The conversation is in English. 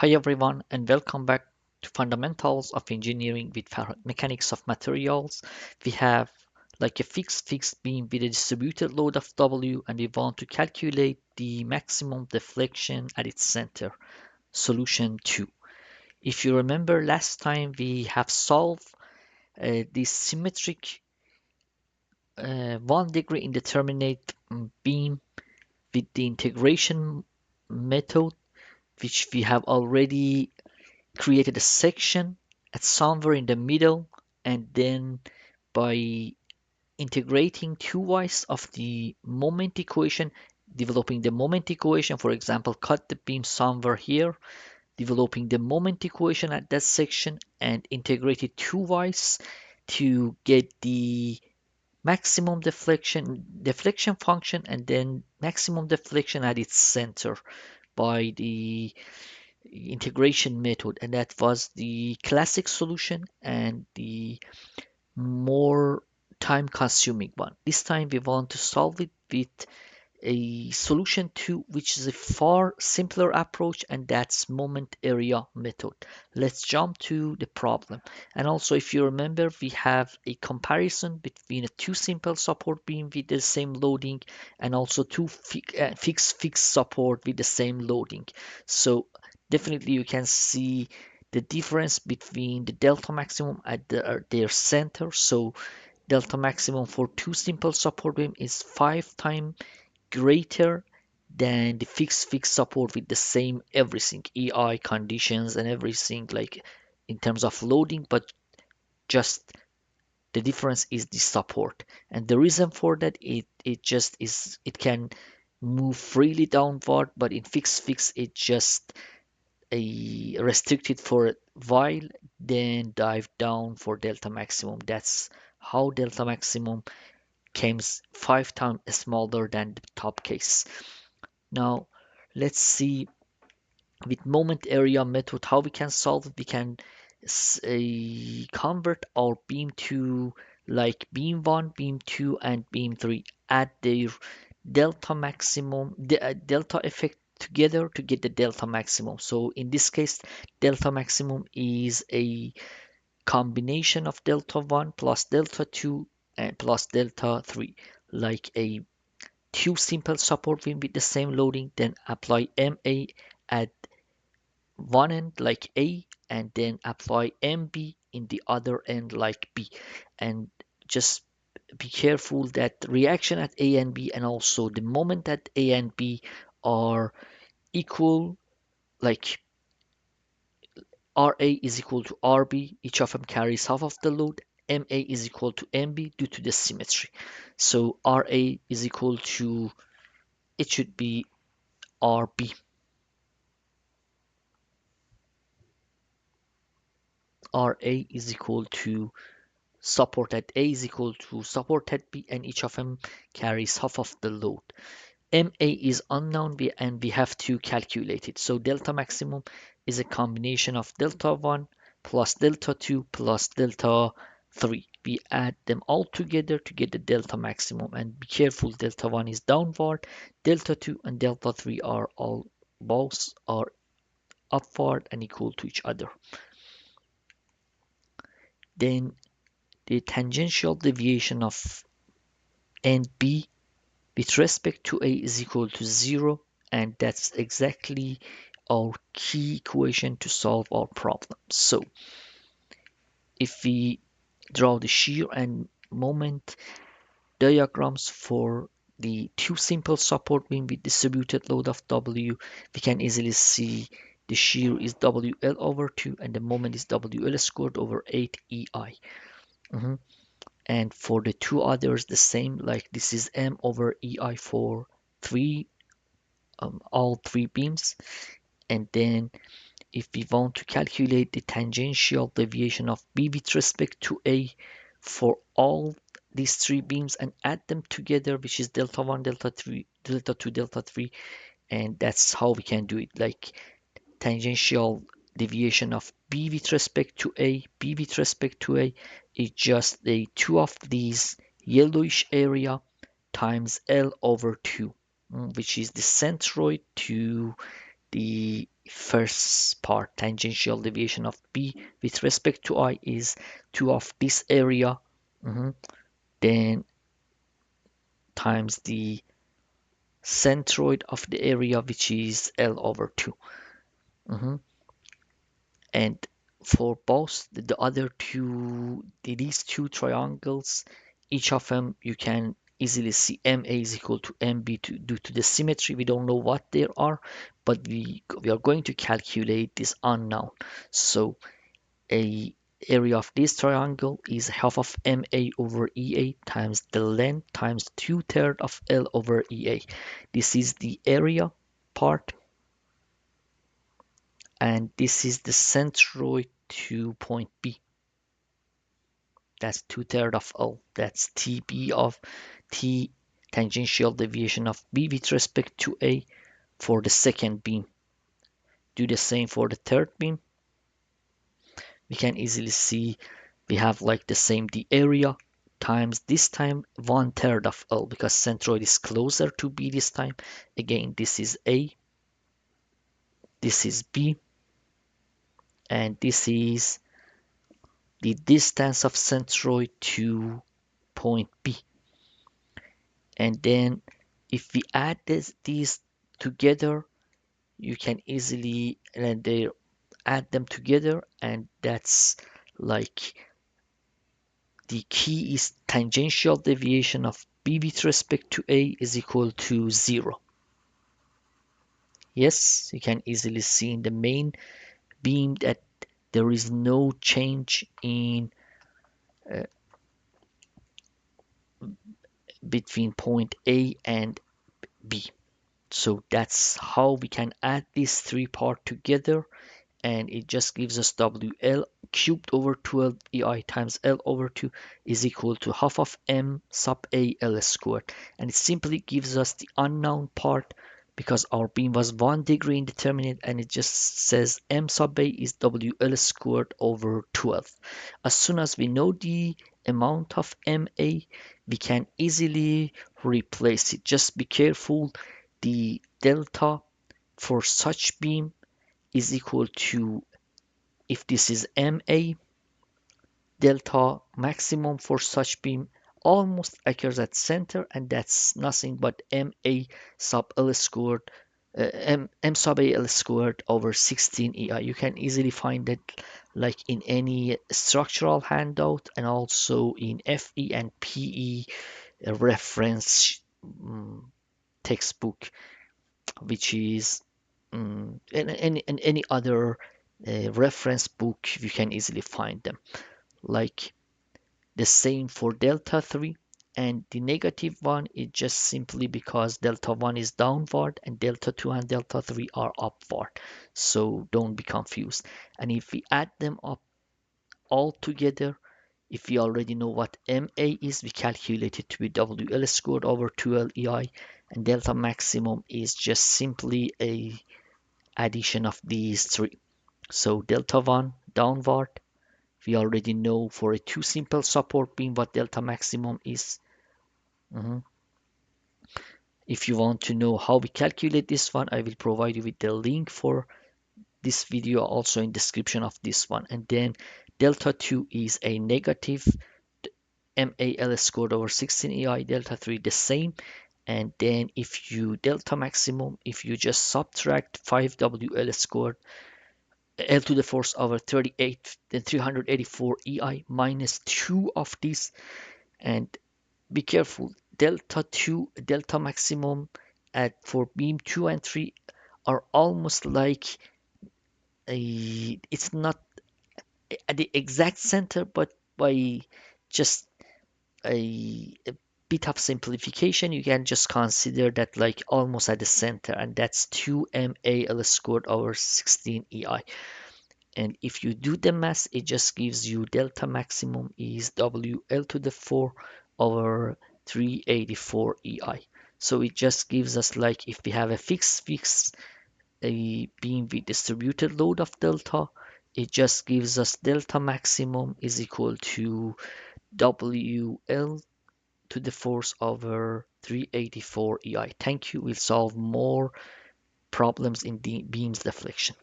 Hi everyone, and welcome back to Fundamentals of Engineering with Mechanics of Materials. We have like a fixed beam with a distributed load of W, and we want to calculate the maximum deflection at its center. Solution 2. If you remember last time we have solved the symmetric 1 degree indeterminate beam with the integration method, which we have already created a section at somewhere in the middle, and then by integrating twice of the moment equation, developing the moment equation, for example, cut the beam somewhere here, developing the moment equation at that section and integrate it twice to get the maximum deflection function and then maximum deflection at its center by the integration method, and that was the classic solution and the more time consuming one. This time we want to solve it with a solution 2, which is a far simpler approach, and that's moment area method. Let's jump to the problem. And also, if you remember, we have a comparison between a two simple support beam with the same loading and also two fixed support with the same loading. So definitely you can see the difference between the delta maximum at their center. So delta maximum for two simple support beam is 5 times greater than the fixed support with the same everything, EI conditions and everything, like in terms of loading, but just the difference is the support. And the reason for that, it just is, it can move freely downward, but in fixed it just a restricted for a while, then dive down for delta maximum. That's how delta maximum comes 5 times smaller than the top case. Now, let's see with moment area method how we can solve it. We can convert our beam to like beam 1, beam 2, and beam 3 at their delta maximum, the delta effect together to get the delta maximum. So in this case, delta maximum is a combination of delta 1 plus delta 2 and plus delta 3, like a two simple support beam with the same loading, then apply MA at one end like A, and then apply MB in the other end like B. And just be careful that reaction at A and B and also the moment at A and B are equal, like RA is equal to RB, each of them carries half of the load. MA is equal to MB due to the symmetry. So RA is equal to, it should be RB. RA is equal to support at A is equal to support at B, and each of them carries half of the load. MA is unknown and we have to calculate it. So delta maximum is a combination of delta 1 plus delta 2 plus delta 3. We add them all together to get the delta maximum, and be careful, delta 1 is downward, delta 2 and delta 3 are all both are upward and equal to each other. Then the tangential deviation of end B with respect to A is equal to 0, and that's exactly our key equation to solve our problem. So if we draw the shear and moment diagrams for the two simple support beam with distributed load of W, we can easily see the shear is WL over 2 and the moment is WL squared over 8 EI. And for the two others, the same, like this is M over EI for all three beams. And then if we want to calculate the tangential deviation of B with respect to A for all these three beams and add them together, which is delta 1, delta 3, delta 2, delta 3, and that's how we can do it. Like tangential deviation of B with respect to A, B with respect to A is just the two of these yellowish area times L over 2, which is the centroid to the first part, tangential deviation of B with respect to I is 2 of this area, mhm, then times the centroid of the area, which is L over 2. Mhm. And for both the other two, these two triangles, each of them you can easily see MA is equal to MB due to the symmetry. We don't know what they are, but we are going to calculate this unknown. So a area of this triangle is half of MA over EA times the length times 2/3 of L over EA. This is the area part, and this is the centroid to point B. That's 2/3 of L. That's TB of T tangential deviation of B with respect to A for the second beam. Do the same for the third beam. We can easily see we have like the same the area times this time 1/3 of L because centroid is closer to B this time. Again, this is A, this is B, and this is the distance of centroid to point B. And then if we add these together, you can easily and they add them together, and that's like the key is tangential deviation of B with respect to A is equal to 0. Yes, you can easily see in the main beam that there is no change in uh, between point A and B. So that's how we can add these three parts together, and it just gives us WL cubed over 12 EI times L over 2 is equal to half of M sub A L squared. And it simply gives us the unknown part because our beam was 1 degree indeterminate, and it just says M sub A is WL squared over 12. As soon as we know the amount of MA, we can easily replace it. Just be careful, the delta for such beam is equal to, if this is MA, delta maximum for such beam almost occurs at center, and that's nothing but MA sub L squared, M sub A L squared over 16 EI. You can easily find it like in any structural handout and also in FE and PE reference textbook, which is in any other reference book, you can easily find them. Like the same for delta 3, and the negative one is just simply because delta 1 is downward and delta 2 and delta 3 are upward. So don't be confused. And if we add them up all together, if we already know what MA is, we calculate it to be WL squared over 2L EI, and delta maximum is just simply a addition of these three. So delta 1 downward, we already know for a two simple support beam what delta maximum is. Mhm. If you want to know how we calculate this one, I will provide you with the link for this video also in description of this one. And then delta 2 is a negative MAL squared over 16 EI, delta 3 the same. And then if you delta maximum, if you just subtract 5WL squared L to the force over 38, then 384 EI minus 2 of this. And be careful, delta 2, delta maximum at for beam 2 and 3 are almost like it's not at the exact center, but by just a bit of simplification, you can just consider that like almost at the center, and that's 2MAL squared over 16 EI. And if you do the math, it just gives you delta maximum is WL to the 4 over 384 EI. So it just gives us like if we have a fixed a beam with distributed load of delta, it just gives us delta maximum is equal to WL to the force over 384 EI. Thank you. We'll solve more problems in the beam's deflection.